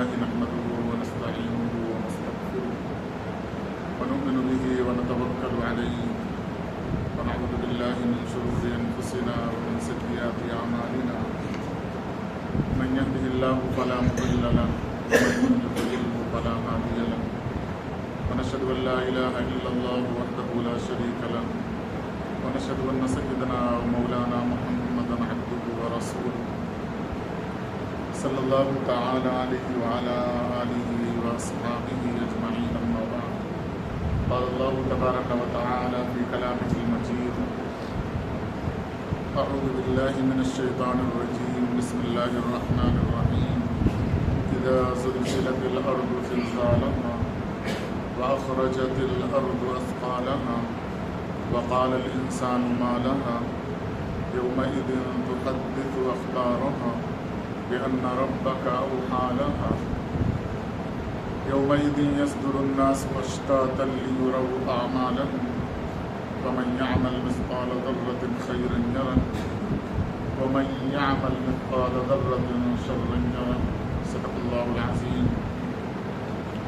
لله نحمده ونستعينه ونستغفره ونؤمن به ونتوكل عليه ونعوذ بالله من شرور أنفسنا ومن سيئات أعمالنا من يهده الله فلا مضل له ومن يضلل فلا هادي له ونشهد أن لا إله إلا الله وحده لا شريك له ونشهد أن سيدنا ومولانا محمدا عبده ورسوله صلى الله تعالى عليه وعلى آله وأصحابه أجمعين أما بعد قال الله تبارك وتعالى في كلامه المجيد أعوذ بالله من الشيطان الرجيم بسم الله الرحمن الرحيم إذا زلزلت الأرض زلزالها وأخرجت الأرض أثقالها وقال الإنسان ما لها يومئذ تحدث أخبارها بأن ربك أوحى لها يومئذ يصدر الناس أشتاتا ليروا أعمالهم فمن يعمل مثقال ذرة خيرا يره ومن يعمل مثقال ذرة شرا يره صدق الله العظيم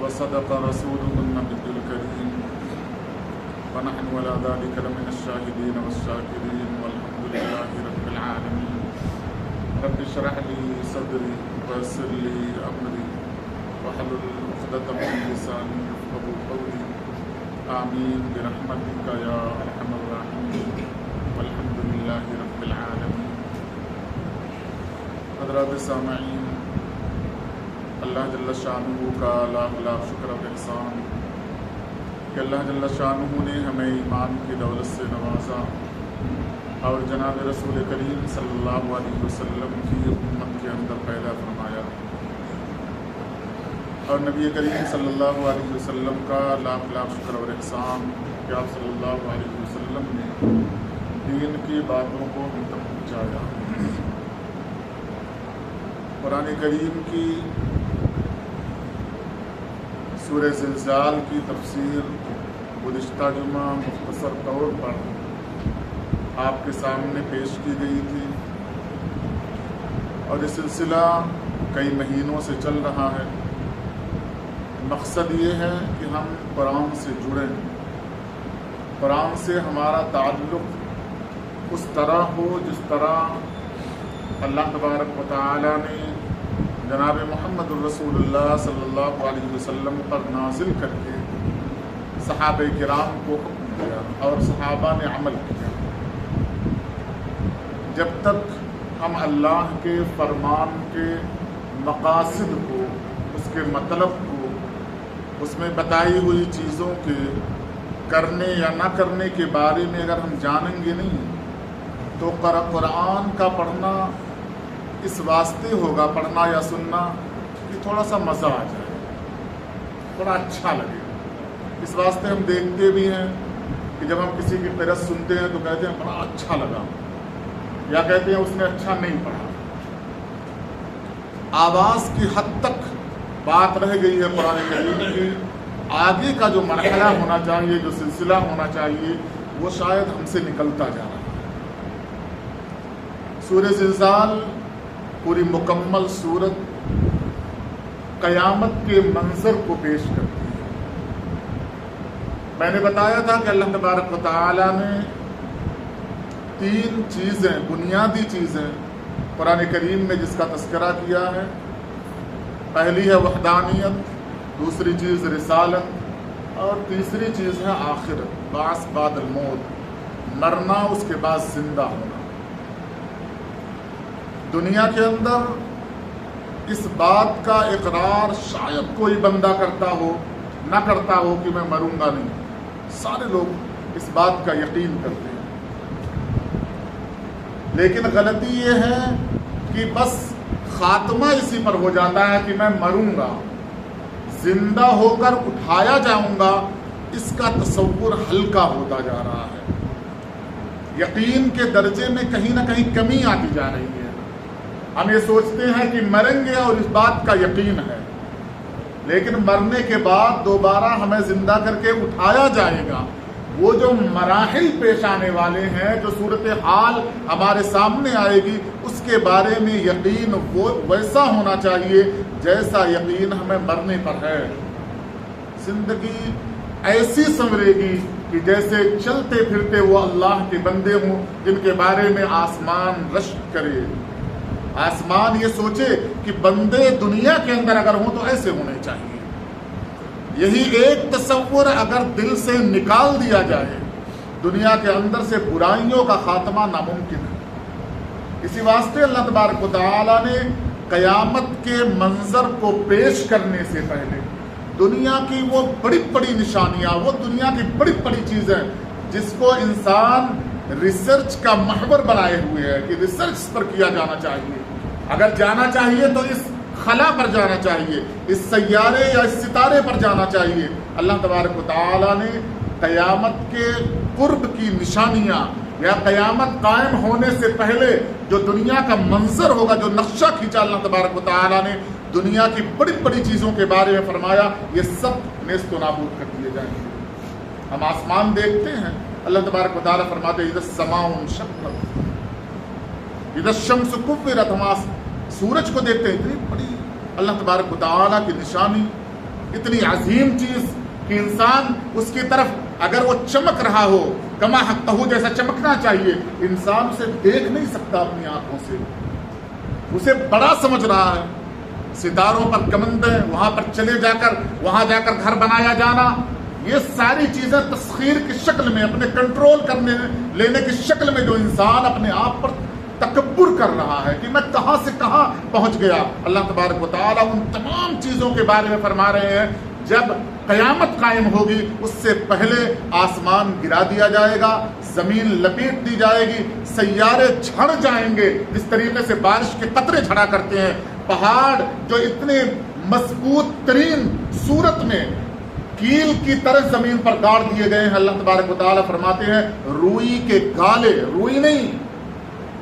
وصدق رسوله النبي الكريم ونحن على ذلك لمن الشاهدين والشاكرين والحمد لله رب العالمين رب اشرح لي صدري ويسر لي أمري واحلل عقدة من لساني يفقهوا قولي آمين برحمتك يا أرحم الراحمين والحمد لله رب العالمين. حضرات سامعین، اللہ جل شانہ کا لاکھ لاکھ شکر و احسان کہ اللہ جل شانہ نے ہمیں ایمان کی دولت سے نوازا اور جناب رسول کریم صلی اللہ علیہ وسلم کی امت کے اندر پیدا فرمایا، اور نبی کریم صلی اللہ علیہ وسلم کا لاکھ لاکھ شکر اور احسان کہ آپ صلی اللہ علیہ وسلم نے دین کی باتوں کو ہم تک پہنچایا۔ قرآن کریم کی سورہ زلزال کی تفسیر گزشتہ جمعہ مختصر طور پر آپ کے سامنے پیش کی گئی تھی، اور یہ سلسلہ کئی مہینوں سے چل رہا ہے۔ مقصد یہ ہے کہ ہم قرآن سے جڑیں، قرآن سے ہمارا تعلق اس طرح ہو جس طرح اللہ تبارک و تعالی نے جناب محمد الرسول اللہ صلی اللہ علیہ وسلم پر نازل کر کے صحابہ کرام کو حکم دیا اور صحابہ نے عمل کیا۔ جب تک ہم اللہ کے فرمان کے مقاصد کو، اس کے مطلب کو، اس میں بتائی ہوئی چیزوں کے کرنے یا نہ کرنے کے بارے میں اگر ہم جانیں گے نہیں، تو قرآن کا پڑھنا اس واسطے ہوگا، پڑھنا یا سننا کہ تھوڑا سا مزہ آ جائے، تھوڑا اچھا لگے۔ اس واسطے ہم دیکھتے بھی ہیں کہ جب ہم کسی کی قرأت سنتے ہیں تو کہتے ہیں بڑا اچھا لگا، یا کہتے ہیں اس نے اچھا نہیں پڑھا۔ آواز کی حد تک بات رہ گئی ہے قرآن کریم کی، آگے کا جو مرحلہ ہونا چاہیے، جو سلسلہ ہونا چاہیے، وہ شاید ہم سے نکلتا جا رہا ہے۔ سورہ زلزال پوری مکمل صورت قیامت کے منظر کو پیش کرتی ہے۔ میں نے بتایا تھا کہ اللہ تبارک و تعالی نے 3 چیزیں، بنیادی چیزیں قرآن کریم میں جس کا تذکرہ کیا ہے۔ پہلی ہے وحدانیت، دوسری چیز رسالت، اور تیسری چیز ہے آخرت، بعث بعد الموت، مرنا اس کے بعد زندہ ہونا۔ دنیا کے اندر اس بات کا اقرار شاید کوئی بندہ کرتا ہو، نہ کرتا ہو کہ میں مروں گا نہیں، سارے لوگ اس بات کا یقین کرتے ہیں، لیکن غلطی یہ ہے کہ بس خاتمہ اسی پر ہو جاتا ہے کہ میں مروں گا، زندہ ہو کر اٹھایا جاؤں گا، اس کا تصور ہلکا ہوتا جا رہا ہے۔ یقین کے درجے میں کہیں نہ کہیں کمی آتی جا رہی ہے۔ ہم یہ سوچتے ہیں کہ مریں گے اور اس بات کا یقین ہے، لیکن مرنے کے بعد دوبارہ ہمیں زندہ کر کے اٹھایا جائے گا، وہ جو مراحل پیش آنے والے ہیں، جو صورتحال ہمارے سامنے آئے گی، اس کے بارے میں یقین وہ ویسا ہونا چاہیے جیسا یقین ہمیں مرنے پر ہے۔ زندگی ایسی سنورے گی کہ جیسے چلتے پھرتے وہ اللہ کے بندے ہوں جن کے بارے میں آسمان رشک کرے، آسمان یہ سوچے کہ بندے دنیا کے اندر اگر ہوں تو ایسے ہونے چاہیے۔ یہی ایک تصور اگر دل سے نکال دیا جائے، دنیا کے اندر سے برائیوں کا خاتمہ ناممکن ہے۔ اسی واسطے اللہ تبارک و تعالیٰ نے قیامت کے منظر کو پیش کرنے سے پہلے دنیا کی وہ بڑی بڑی نشانیاں، وہ دنیا کی بڑی بڑی چیزیں جس کو انسان ریسرچ کا محور بنائے ہوئے ہے کہ ریسرچ پر کیا جانا چاہیے، اگر جانا چاہیے تو اس خلا پر جانا چاہیے، اس سیارے یا اس ستارے پر جانا چاہیے۔ اللہ تبارک و تعالیٰ نے قیامت کے قرب کی نشانیاں یا قیامت قائم ہونے سے پہلے جو دنیا کا منظر ہوگا، جو نقشہ کھینچا اللہ تبارک و تعالیٰ نے دنیا کی بڑی بڑی چیزوں کے بارے میں فرمایا، یہ سب نیست و نابود کر دیے جائیں گے۔ ہم آسمان دیکھتے ہیں، اللہ تبارک و تعالیٰ فرماتے ہیں اذا السماء انشقت، اذا الشمس کورت، ہم سورج کو دیکھتے ہیں، اتنی بڑی اللہ تبارک و تعالیٰ کی نشانی، اتنی عظیم چیز کہ انسان اس کی طرف اگر وہ چمک رہا ہو کما حقہ جیسا چمکنا چاہیے، انسان اسے دیکھ نہیں سکتا اپنی آنکھوں سے، اسے بڑا سمجھ رہا ہے۔ ستاروں پر کمندیں، وہاں پر وہاں جا کر گھر بنایا جانا، یہ ساری چیزیں تسخیر کی شکل میں، اپنے کنٹرول لینے کی شکل میں جو انسان اپنے آپ پر تکبر کر رہا ہے کہ میں کہاں سے کہاں پہنچ گیا، اللہ تبارک و تعالیٰ ان تمام چیزوں کے بارے میں فرما رہے ہیں جب قیامت قائم ہوگی اس سے پہلے آسمان گرا دیا جائے گا، زمین لپیٹ دی جائے گی، سیارے جھڑ جائیں گے جس طریقے سے بارش کے قطرے جھڑا کرتے ہیں، پہاڑ جو اتنے مضبوط ترین صورت میں کیل کی طرح زمین پر گاڑ دیے گئے ہیں، اللہ تبارک و تعالیٰ فرماتے ہیں روئی کے گالے، روئی نہیں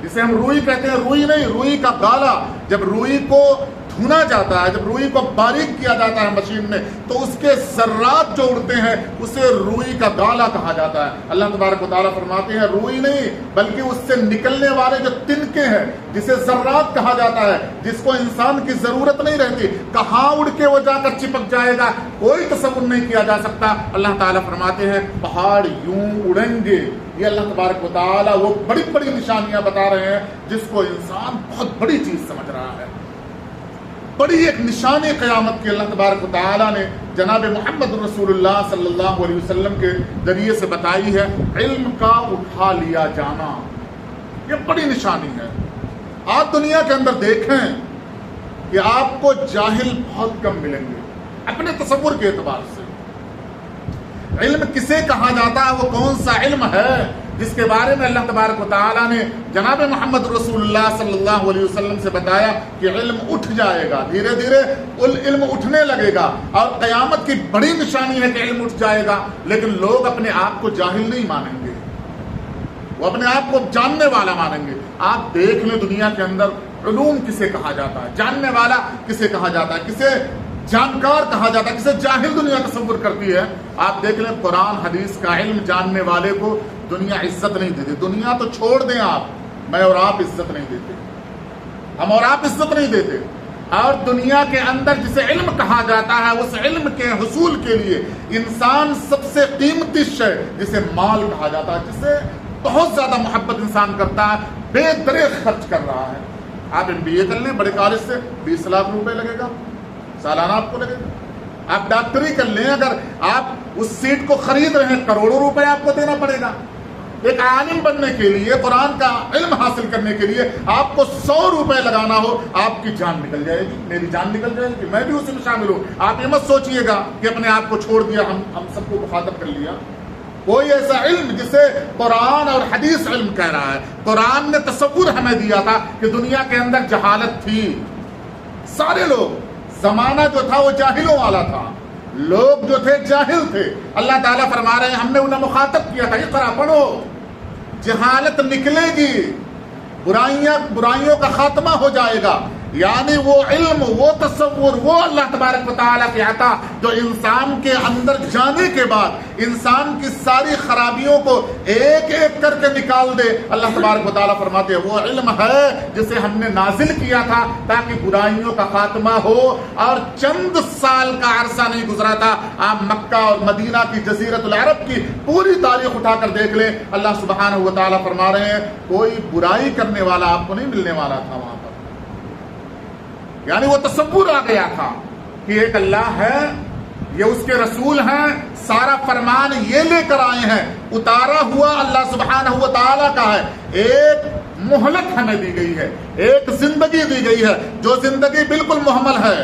جسے ہم روئی کہتے ہیں، روئی نہیں، روئی کا گالا، جب روئی کو دھنا جاتا ہے، جب روئی کو باریک کیا جاتا ہے مشین میں تو اس کے ذرات جو اڑتے ہیں اسے روئی کا گالا کہا جاتا ہے۔ اللہ تبارک و تعالیٰ فرماتے ہیں روئی نہیں بلکہ اس سے نکلنے والے جو تنکے ہیں جسے ذرات کہا جاتا ہے، جس کو انسان کی ضرورت نہیں رہتی، کہاں اڑ کے وہ جا کر چپک جائے گا کوئی تصور نہیں کیا جا سکتا۔ اللہ تعالیٰ فرماتے ہیں پہاڑ یوں اڑیں گے، یہ اللہ تبارک و تعالیٰ وہ بڑی بڑی نشانیاں بتا رہے ہیں جس کو انسان بہت بڑی چیز سمجھ رہا ہے۔ بڑی ایک نشانی قیامت کی اللہ تبارک و تعالیٰ نے جناب محمد رسول اللہ صلی اللہ علیہ وسلم کے ذریعے سے بتائی ہے، علم کا اٹھا لیا جانا، یہ بڑی نشانی ہے۔ آپ دنیا کے اندر دیکھیں کہ آپ کو جاہل بہت کم ملیں گے اپنے تصور کے اعتبار سے۔ علم کسے کہا جاتا ہے، وہ کون سا علم ہے جس کے بارے میں اللہ تبارک و تعالیٰ نے جناب محمد رسول اللہ صلی اللہ علیہ وسلم سے بتایا کہ علم اٹھ جائے گا، دھیرے دھیرے علم اٹھنے لگے گا، اور قیامت کی بڑی نشانی ہے کہ علم اٹھ جائے گا، لیکن لوگ اپنے آپ کو جاہل نہیں مانیں گے، وہ اپنے آپ کو جاننے والا مانیں گے۔ آپ دیکھ لیں دنیا کے اندر علوم کسے کہا جاتا ہے، جاننے والا کسے کہا جاتا ہے، کسے جانکار کہا جاتا ہے، کسے جاہل دنیا تصور کرتی ہے۔ آپ دیکھ لیں قرآن حدیث کا علم جاننے والے کو دنیا عزت نہیں دیتی، دنیا تو چھوڑ دیں، آپ میں اور آپ عزت نہیں دیتے، ہم اور آپ عزت نہیں دیتے۔ اور دنیا کے اندر جسے علم کہا جاتا ہے اس علم کے حصول کے لیے انسان سب سے قیمتی شے جسے مال کہا جاتا ہے، جسے بہت زیادہ محبت انسان کرتا ہے، بے دریغ خرچ کر رہا ہے۔ آپ MBA کر لیں بڑے کالج سے 20 لاکھ روپے لگے گا سالانہ، آپ کو لگے گا۔ آپ ڈاکٹری کر لیں، اگر آپ اس سیٹ کو خرید رہے ہیں کروڑوں روپے آپ کو دینا پڑے گا۔ ایک عالم بننے کے لیے، قرآن کا علم حاصل کرنے کے لیے آپ کو 100 روپے لگانا ہو، آپ کی جان نکل جائے گی، میری جان نکل جائے گی، میں بھی اسی میں شامل ہوں۔ آپ یہ مت سوچئے گا کہ اپنے آپ کو چھوڑ دیا، ہم سب کو مخاطب کر لیا۔ کوئی ایسا علم جسے قرآن اور حدیث علم کہہ رہا ہے، قرآن نے تصور ہمیں دیا تھا کہ دنیا کے اندر جہالت تھی، سارے لوگ، زمانہ جو تھا وہ جاہلوں والا تھا، لوگ جو تھے جاہل تھے۔ اللہ تعالیٰ فرما رہے ہیں ہم نے انہیں مخاطب کیا تھا، اقرا پڑھو، جہالت نکلے گی، برائیوں کا خاتمہ ہو جائے گا، یعنی وہ علم، وہ تصور، وہ اللہ تبارک و تعالیٰ کی عطا جو انسان کے اندر جانے کے بعد انسان کی ساری خرابیوں کو ایک ایک کر کے نکال دے، اللہ تبارک و تعالیٰ فرماتے ہیں وہ علم ہے جسے ہم نے نازل کیا تھا تاکہ برائیوں کا خاتمہ ہو، اور چند سال کا عرصہ نہیں گزرا تھا، آپ مکہ اور مدینہ کی جزیرۃ العرب کی پوری تاریخ اٹھا کر دیکھ لیں، اللہ سبحانہ و تعالیٰ فرما رہے ہیں کوئی برائی کرنے والا آپ کو نہیں ملنے والا تھا وہاں پر۔ یعنی وہ تصور آ گیا تھا کہ ایک اللہ ہے، یہ اس کے رسول ہیں، سارا فرمان یہ لے کر آئے ہیں، اتارا ہوا اللہ سبحانہ و تعالیٰ کا ہے، ایک مہلت ہمیں دی گئی ہے، ایک زندگی دی گئی ہے جو زندگی بالکل محمل ہے،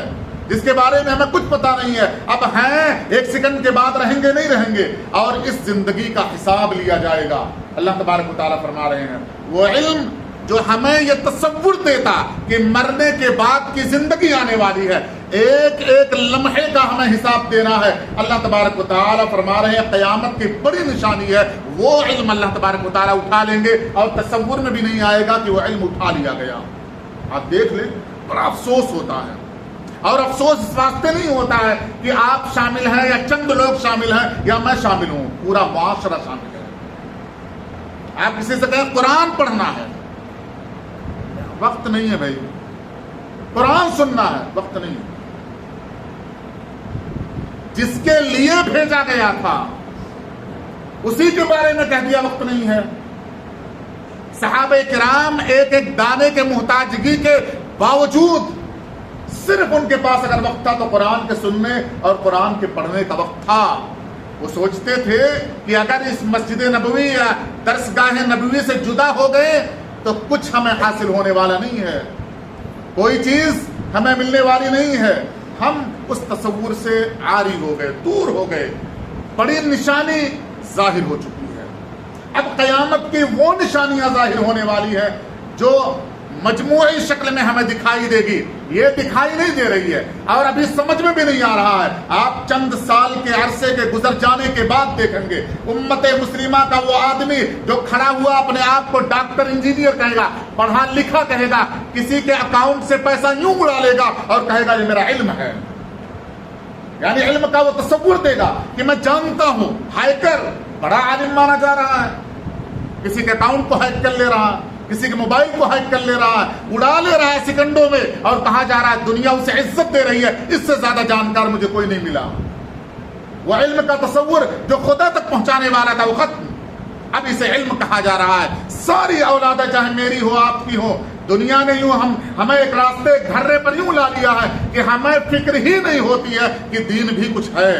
جس کے بارے میں ہمیں کچھ پتا نہیں ہے، اب ہیں ایک سیکنڈ کے بعد رہیں گے نہیں رہیں گے، اور اس زندگی کا حساب لیا جائے گا۔ اللہ تبارک و تعالیٰ فرما رہے ہیں وہ علم جو ہمیں یہ تصور دیتا کہ مرنے کے بعد کی زندگی آنے والی ہے، ایک ایک لمحے کا ہمیں حساب دینا ہے، اللہ تبارک و تعالیٰ فرما رہے ہیں قیامت کی بڑی نشانی ہے، وہ علم اللہ تبارک و تعالیٰ اٹھا لیں گے اور تصور میں بھی نہیں آئے گا کہ وہ علم اٹھا لیا گیا۔ آپ دیکھ لیں بڑا افسوس ہوتا ہے، اور افسوس اس واسطے نہیں ہوتا ہے کہ آپ شامل ہیں یا چند لوگ شامل ہیں یا میں شامل ہوں، پورا معاشرہ شامل ہے۔ آپ کسی سے کہیں قرآن پڑھنا ہے، وقت نہیں ہے بھائی، قرآن سننا ہے، وقت نہیں ہے، جس کے لیے بھیجا گیا تھا اسی کے بارے میں کہہ دیا وقت نہیں ہے۔ صحابہ کرام ایک ایک دانے کے محتاجگی کے باوجود صرف ان کے پاس اگر وقت تھا تو قرآن کے سننے اور قرآن کے پڑھنے کا وقت تھا۔ وہ سوچتے تھے کہ اگر اس مسجد نبوی یا درسگاہ نبوی سے جدا ہو گئے تو کچھ ہمیں حاصل ہونے والا نہیں ہے، کوئی چیز ہمیں ملنے والی نہیں ہے۔ ہم اس تصور سے عاری ہو گئے، دور ہو گئے، بڑی نشانی ظاہر ہو چکی ہے۔ اب قیامت کی وہ نشانیاں ظاہر ہونے والی ہے جو مجموعی شکل میں ہمیں دکھائی دے گی، یہ دکھائی نہیں دے رہی ہے اور ابھی سمجھ میں بھی نہیں آ رہا ہے۔ آپ چند سال کے عرصے کے گزر جانے کے بعد دیکھیں گے امت مسلمہ کا وہ آدمی جو کھڑا ہوا اپنے آپ کو ڈاکٹر انجینئر کہے گا، پڑھا لکھا کہے گا، کسی کے اکاؤنٹ سے پیسہ یوں اڑا لے گا اور کہے گا یہ میرا علم ہے، یعنی علم کا وہ تصور دے گا کہ میں جانتا ہوں۔ ہیکر بڑا عالم مانا جا رہا ہے، کسی کے اکاؤنٹ کو ہیک کر لے رہا ہے، کسی کے موبائل کو ہیک کر لے رہا ہے، اڑا لے رہا ہے سیکنڈوں میں، اور کہا جا رہا ہے دنیا اسے عزت دے رہی ہے، اس سے زیادہ جانکار مجھے کوئی نہیں ملا۔ وہ علم کا تصور جو خدا تک پہنچانے والا تھا وہ ختم، اب اسے علم کہا جا رہا ہے۔ ساری اولادیں چاہے میری ہو آپ کی ہو، دنیا نے یوں ہمیں ایک راستے گھرے پر یوں لا لیا ہے کہ ہمیں فکر ہی نہیں ہوتی ہے کہ دین بھی کچھ ہے،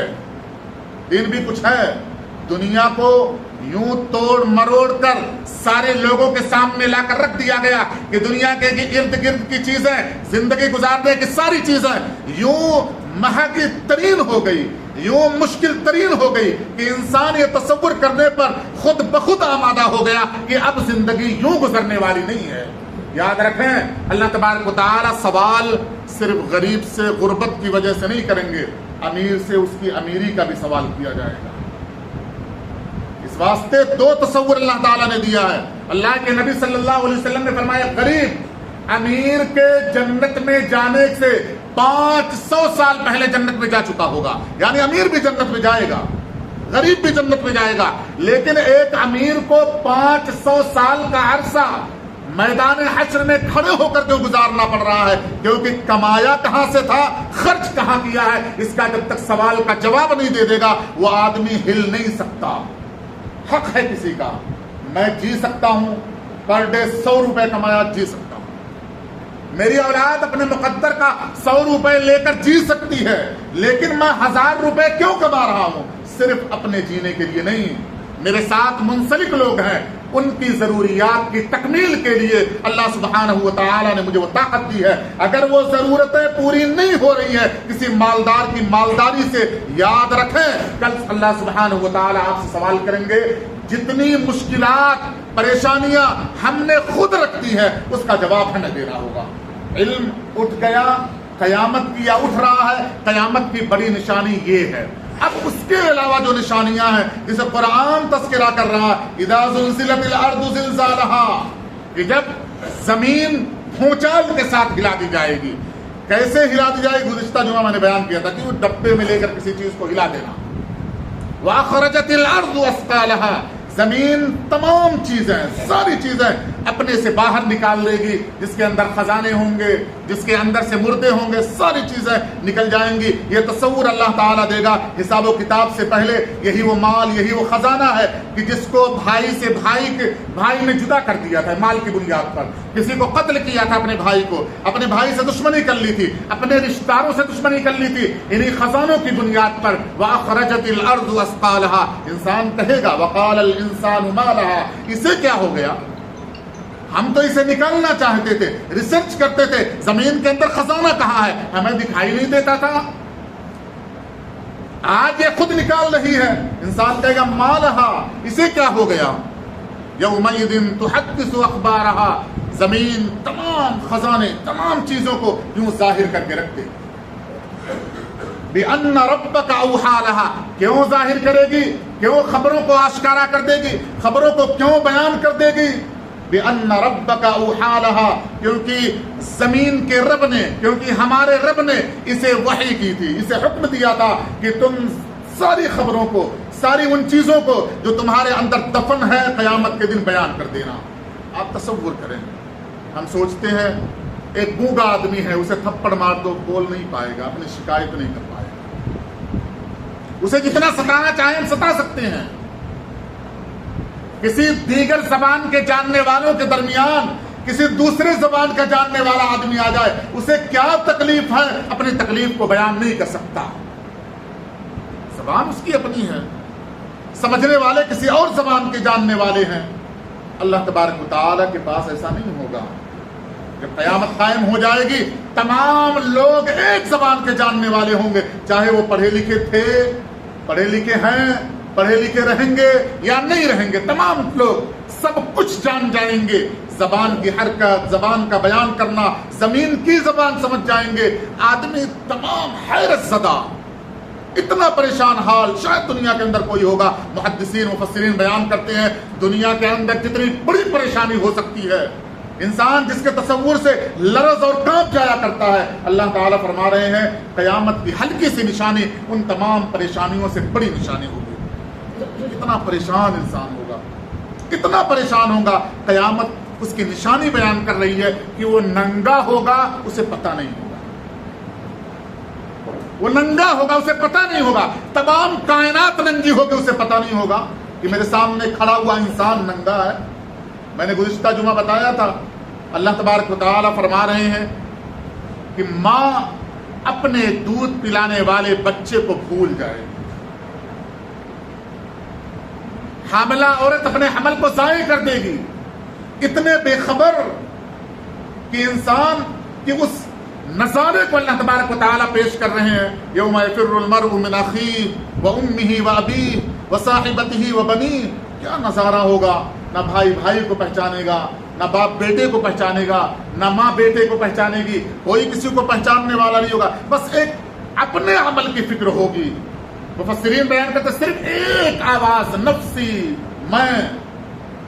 دین بھی کچھ ہے۔ دنیا کو یوں توڑ مروڑ کر سارے لوگوں کے سامنے لا کر رکھ دیا گیا کہ دنیا کے ارد گرد کی چیزیں، زندگی گزارنے کی ساری چیزیں یوں مہنگی ترین ہو گئی، یوں مشکل ترین ہو گئی کہ انسان یہ تصور کرنے پر خود بخود آمادہ ہو گیا کہ اب زندگی یوں گزرنے والی نہیں ہے۔ یاد رکھیں اللہ تبارک و تعالی سوال صرف غریب سے غربت کی وجہ سے نہیں کریں گے، امیر سے اس کی امیری کا بھی سوال کیا جائے گا۔ اس واسطے دو تصور اللہ تعالیٰ نے دیا ہے۔ اللہ کے نبی صلی اللہ علیہ وسلم نے فرمایا غریب امیر کے جنت میں جانے سے 500 سال پہلے جنت میں جا چکا ہوگا، یعنی امیر بھی جنت میں جائے گا، غریب بھی جنت میں جائے گا، لیکن ایک امیر کو 500 سال کا عرصہ میدان حشر میں کھڑے ہو کر جو گزارنا پڑ رہا ہے، کیونکہ کمایا کہاں سے تھا، خرچ کہاں کیا ہے، اس کا جب تک سوال کا جواب نہیں دے دے گا وہ آدمی ہل نہیں سکتا۔ حق ہے کسی کا، میں جی سکتا ہوں، پر ڈے 100 روپے کمایا جی سکتا ہوں، میری اولاد اپنے مقدر کا 100 روپے لے کر جی سکتی ہے، لیکن میں 1000 روپے کیوں کما رہا ہوں؟ صرف اپنے جینے کے لیے نہیں، میرے ساتھ منسلک لوگ ہیں، ان کی ضروریات کی تکمیل کے لیے اللہ سبحانہ و تعالی نے مجھے وہ طاقت دی ہے۔ اگر وہ ضرورتیں پوری نہیں ہو رہی ہیں کسی مالدار کی مالداری سے، یاد رکھیں کل اللہ سبحانہ و تعالی آپ سے سوال کریں گے، جتنی مشکلات پریشانیاں ہم نے خود رکھ دی ہے اس کا جواب ہمیں دینا ہوگا۔ علم اٹھ گیا، قیامت کی یا اٹھ رہا ہے، قیامت کی بڑی نشانی یہ ہے۔ اب اس کے علاوہ جو نشانیاں ہیں جسے قرآن تذکرہ کر رہا ہے، اذا زلزلت الارض زلزالہا، کہ جب زمین کھونچال کے ساتھ ہلا دی جائے گی. کیسے ہلا دی جائے گی؟ گزشتہ جمعہ میں نے بیان کیا تھا کہ وہ ڈبے میں لے کر کسی چیز کو ہلا دینا. وَأَخْرَجَتِ الْأَرْضُ أَثْقَالَهَا، زمین تمام چیزیں، ساری چیزیں اپنے سے باہر نکال لے گی. جس کے اندر خزانے ہوں گے، جس کے اندر سے مردے ہوں گے، ساری چیزیں نکل جائیں گی. یہ تصور اللہ تعالیٰ دے گا حساب و کتاب سے پہلے. یہی وہ مال، یہی وہ خزانہ ہے کہ جس کو بھائی سے بھائی نے جدا کر دیا تھا مال کی بنیاد پر. کسی کو قتل کیا تھا اپنے بھائی کو، اپنے بھائی سے دشمنی کر لی تھی، اپنے رشتہ داروں سے دشمنی کر لی تھی، انہی خزانوں کی بنیاد پر. وَأَخْرَجَتِ الْأَرْضُ أَثْقَالَهَا، انسان کہے گا وَقَالَ الْإِنسَانُ مَا لَهَا، اسے کیا ہو گیا؟ ہم تو اسے نکالنا چاہتے تھے، ریسرچ کرتے تھے زمین کے اندر خزانہ کہاں ہے، ہمیں دکھائی نہیں دیتا تھا. آج یہ خود نکال رہی ہے. انسان کہے گا ما لها، اسے کیا ہو گیا؟ یومئذ تحدث اخبارها، زمین تمام خزانے، تمام چیزوں کو یوں ظاہر کر کے رکھتے. بِأَنَّ رَبَّكَ أَوْحَىٰ لَهَا، کیوں ظاہر کرے گی؟ کیوں خبروں کو آشکارا کر دے گی؟ خبروں کو کیوں بیان کر دے گی؟ بِأَنَّ رَبَّكَ أَوْحَىٰ لَهَا، کیونکہ زمین کے رب نے، کیونکہ ہمارے رب نے اسے وحی کی تھی، اسے حکم دیا تھا کہ تم ساری خبروں کو، ساری ان چیزوں کو جو تمہارے اندر دفن ہے قیامت کے دن بیان کر دینا. آپ تصور کریں، ہم سوچتے ہیں ایک گونگا آدمی ہے، اسے تھپڑ مار دو بول نہیں پائے گا، اپنی شکایت نہیں کر پائے گا. اسے جتنا ستانا چاہیں ہم ستا سکتے ہیں. کسی دیگر زبان کے جاننے والوں کے درمیان کسی دوسرے زبان کا جاننے والا آدمی آ جائے، اسے کیا تکلیف ہے اپنی تکلیف کو بیان نہیں کر سکتا. زبان اس کی اپنی ہے، سمجھنے والے کسی اور زبان کے جاننے والے ہیں. اللہ تبارک و تعالیٰ کے پاس ایسا نہیں ہوگا. جب قیامت قائم ہو جائے گی تمام لوگ ایک زبان کے جاننے والے ہوں گے، چاہے وہ پڑھے لکھے تھے، پڑھے لکھے ہیں، پڑھے لکھے رہیں گے یا نہیں رہیں گے، تمام لوگ سب کچھ جان جائیں گے. زبان کی حرکت، زبان کا بیان کرنا، زمین کی زبان سمجھ جائیں گے. آدمی تمام حیرت زدہ، اتنا پریشان حال شاید دنیا کے اندر کوئی ہوگا. محدثین مفسرین بیان کرتے ہیں دنیا کے اندر کتنی بڑی پریشانی ہو سکتی ہے. انسان جس کے تصور سے لرز اور کانپ جایا کرتا ہے، اللہ تعالیٰ فرما رہے ہیں قیامت کی ہلکی سی نشانی ان تمام پریشانیوں سے بڑی نشانی ہوگی. کتنا پریشان انسان ہوگا، کتنا پریشان ہوگا. قیامت اس کی نشانی بیان کر رہی ہے کہ وہ ننگا ہوگا، اسے پتہ نہیں ہوگا. وہ ننگا ہوگا، اسے پتہ نہیں ہوگا. تمام کائنات ننگی ہوگی، اسے پتہ نہیں ہوگا کہ میرے سامنے کھڑا ہوا انسان ننگا ہے. میں نے گزشتہ جمعہ بتایا تھا اللہ تبارک و تعالیٰ فرما رہے ہیں کہ ماں اپنے دودھ پلانے والے بچے کو بھول جائے. حاملہ عورت اپنے حمل کو ضائع کر دے گی. اتنے بے خبر کہ انسان کہ اس نظارے کو اللہ تبارک و تعالیٰ پیش کر رہے ہیں. یوم یفر المرء من اخیہ وامہ وابیہ وصاحبتہ وبنیہ. کیا نظارہ ہوگا؟ نہ بھائی بھائی کو پہچانے گا، نہ باپ بیٹے کو پہچانے گا، نہ ماں بیٹے کو پہچانے گی. کوئی کسی کو پہچاننے والا نہیں ہوگا، بس ایک اپنے عمل کی فکر ہوگی. مفسرین بیان کرتے صرف ایک آواز نفسی، میں.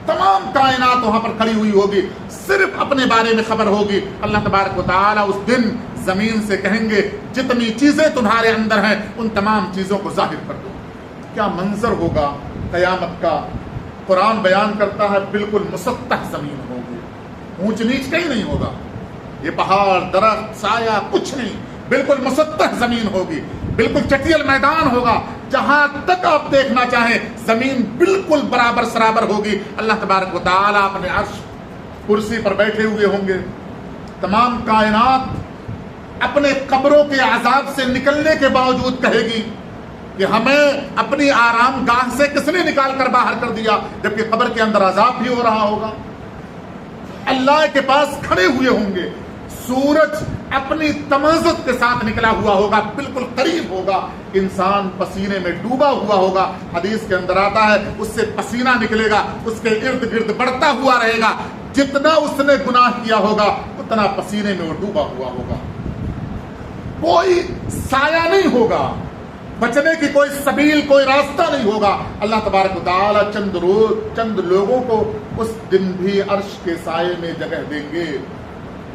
تمام کائنات وہاں پر کھڑی ہوئی ہوگی، صرف اپنے بارے میں خبر ہوگی. اللہ تبارک و تعالیٰ اس دن زمین سے کہیں گے جتنی چیزیں تمہارے اندر ہیں ان تمام چیزوں کو ظاہر کر دو. کیا منظر ہوگا قیامت کا. قرآن بیان کرتا ہے بالکل مسطح زمین ہوگی، اونچ نیچ کہیں نہیں ہوگا. یہ پہاڑ، درخت، سایہ کچھ نہیں، بالکل مسطح زمین ہوگی. بالکل چٹیل میدان ہوگا، جہاں تک آپ دیکھنا چاہیں زمین بالکل برابر سرابر ہوگی. اللہ تبارک و تعالیٰ اپنے عرش کرسی پر بیٹھے ہوئے ہوں گے. تمام کائنات اپنے قبروں کے عذاب سے نکلنے کے باوجود کہے گی کہ ہمیں اپنی آرام گاہ سے کس نے نکال کر باہر کر دیا، جبکہ قبر کے اندر عذاب بھی ہو رہا ہوگا. اللہ کے پاس کھڑے ہوئے ہوں گے. سورج اپنی تمازت کے ساتھ نکلا ہوا ہوگا، بالکل قریب ہوگا. انسان پسینے میں ڈوبا ہوا ہوگا. حدیث کے اندر آتا ہے اس سے پسینہ نکلے گا، اس کے ارد گرد بڑھتا ہوا رہے گا. جتنا اس نے گناہ کیا ہوگا اتنا پسینے میں وہ ڈوبا ہوا ہوگا. کوئی سایہ نہیں ہوگا، بچنے کی کوئی سبیل، کوئی راستہ نہیں ہوگا. اللہ تبارک و تعالیٰ چند لوگوں کو اس دن بھی عرش کے سائے میں جگہ دیں گے.